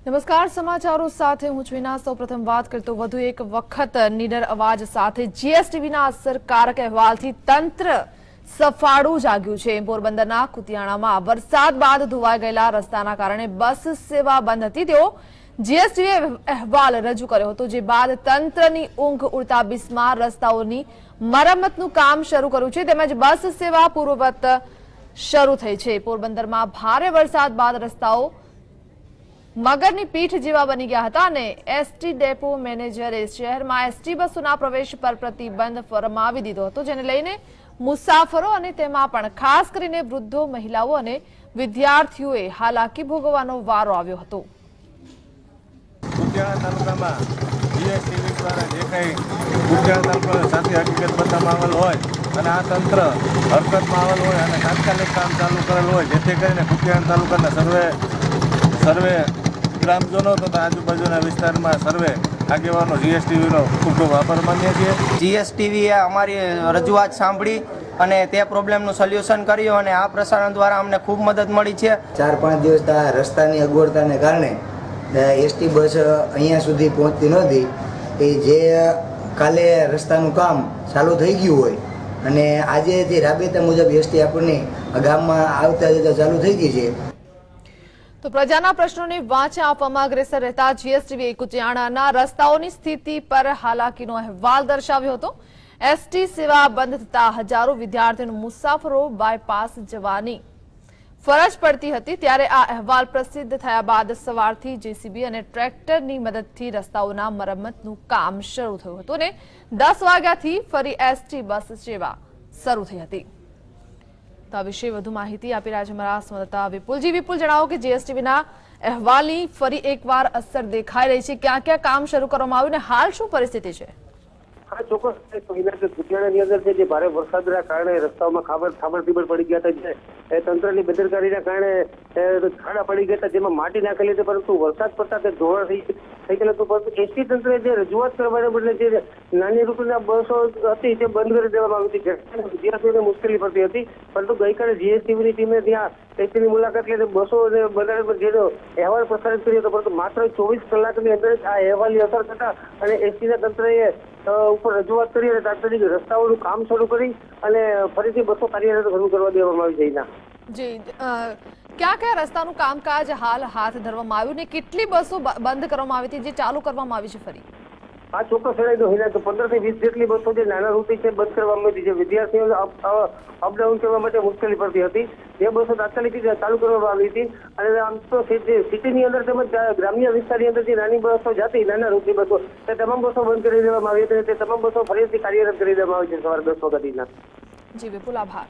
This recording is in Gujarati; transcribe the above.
નમસ્કાર, સમાચારો સાથે હું છું વિના। સૌપ્રથમ વાત કરતો વધુ એક વખત નીડર અવાજ સાથે જીએસટીવીના અસરકારક અહેવાલથી તંત્ર સફાળું જાગ્યું છે। પોરબંદરના કુતિયાણામાં વરસાદ બાદ ધોવાઈ ગયેલા રસ્તાના કારણે બસ સેવા બંધ હતી। તેઓ જીએસટીવીએ અહેવાલ રજૂ કર્યો હતો, જે બાદ તંત્રની ઊંઘ ઉડતા બિસ્માર રસ્તાઓની મરમ્મતનું કામ શરૂ કર્યું છે, તેમજ બસ સેવા પૂર્વવત શરૂ થઈ છે। પોરબંદરમાં ભારે વરસાદ બાદ રસ્તાઓ મગરની પીઠ જેવા બની ગયા હતા અને એસટી ડેપો મેનેજરે શહેરમાં એસટી બસોના પ્રવેશ પર પ્રતિબંધ ફરમાવી દીધો હતો, જેને લઈને મુસાફરો અને તેમાં પણ ખાસ કરીને વૃદ્ધો, મહિલાઓ અને વિદ્યાર્થીઓએ હાલાકી ભોગવવાનો વારો આવ્યો હતો। કુતિયાણા તાલુકામાં જીએસટીવી દ્વારા જે કંઈ કુતિયાણા તાલુકા સાથે હકીકત બતાવવામાં આવેલ હોય અને આ તંત્ર હરકતમાં આવેલ હોય અને તાત્કાલિક કામ ચાલુ કરેલ હોય, જેથી કરીને કુતિયાણા તાલુકાના સર્વે ગ્રામજનો તથા આજુબાજુના વિસ્તારમાં સર્વે આગેવાનો જીએસટીવીનો ખૂબ ખૂબ આભાર માનીએ છીએ। જીએસટીવીએ અમારી રજૂઆત સાંભળી અને તે પ્રોબ્લેમનું સોલ્યુશન કર્યું અને આ પ્રસારણ દ્વારા અમને ખૂબ મદદ મળી છે। 4-5 દિવસ રસ્તાની અગવડતાને કારણે એસટી બસ અહીંયા સુધી પહોંચતી નહોતી, એ જે કાલે રસ્તાનું કામ ચાલુ થઈ ગયું હોય અને આજે જે રાબેતા મુજબ એસટી આપણને ગામમાં આવતા જતા ચાલુ થઈ ગઈ છે। તો પ્રજાના પ્રશ્નોને વાંચા આપવામાં અગ્રેસર રહેતા જીએસટીવીએ કુતિયાણાના રસ્તાઓની સ્થિતિ પર હાલાકીનો અહેવાલ દર્શાવ્યો હતો। એસટી સેવા બંધ થતા હજારો વિદ્યાર્થીઓ મુસાફરો બાયપાસ જવાની ફરજ પડતી હતી, ત્યારે આ અહેવાલ પ્રસિદ્ધ થયા બાદ સવારથી જેસીબી અને ટ્રેક્ટરની મદદથી રસ્તાઓના મરમ્મતનું કામ શરૂ થયું હતું અને 10 વાગ્યાથી ફરી એસટી બસ સેવા શરૂ થઈ હતી। તો આ વિશે વધુ માહિતી આપી રહ્યા છે અમારા સંવાદદાતા વિપુલજી। વિપુલ, જણાવો કે જીએસટીવીના અહેવાલની ફરી એકવાર અસર દેખાઈ રહી છે, ક્યાં ક્યાં કામ શરૂ કરવામાં આવ્યું અને હાલ શું પરિસ્થિતિ છે? હા, ચોક્કસ કુતિયાણાની અંદર છે જે ભારે વરસાદના કારણે રસ્તાઓમાં ખાબડ પડી ગયા હતા, જે તંત્રની બેદરકારીના કારણે ખાડા પડી ગયા હતા, જેમાં માટી નાખેલી હતી, પરંતુ વરસાદ પડતા તે ધોવાણ થઈ ગયેલું હતું। પરંતુ એસટી તંત્રે જે રજૂઆત કરવાને બદલે જે નાની રૂટની બસો હતી તે બંધ કરી દેવામાં આવી હતી, વિદ્યાર્થીઓને મુશ્કેલી પડતી હતી। પરંતુ ગઈકાલે જીએસટીવીની ટીમે ત્યાં એસટીની મુલાકાત લઈને બસો બનાવવા પર જેનો અહેવાલ પ્રસારિત કર્યો હતો, પરંતુ માત્ર 24 કલાકની અંદર જ આ અહેવાલની અસર થતા અને એસટીના તંત્રએ ઉપર રજૂઆત કરી અને તાત્કાલિક રસ્તાઓનું કામ શરૂ કરી અને ફરીથી બસો કાર્યરત શરૂ કરવા દેવામાં આવી છે। જી, ક્યાં કયા રસ્તાનું કામકાજ હાલ હાથ ધરવામાં આવ્યું ને કેટલી બસો બંધ કરવામાં આવી હતી, જે ચાલુ કરવામાં આવી છે ફરી? આ ચોક્કસ જણાવી દો હિના, 15 થી 20 જેટલી બસો જે નાના રૂટની છે બંધ કરવામાં આવી છે, વિદ્યાર્થીઓને અપડાઉન કરવા માટે મુશ્કેલી પડતી હતી, જે બસો તાત્કાલિક ચાલુ કરવામાં આવી હતી। અને આમ તો સિટીની અંદર તેમજ ગ્રામ્ય વિસ્તારની અંદર જે નાની બસો જતી, નાના રૂટની બસો, તે તમામ બસો બંધ કરી દેવામાં આવી હતી, તે તમામ બસો ફરીથી કાર્યરત કરી દેવામાં આવી છે સવારે 10 વાગ્યાથી। જી વિપુલ, આભાર।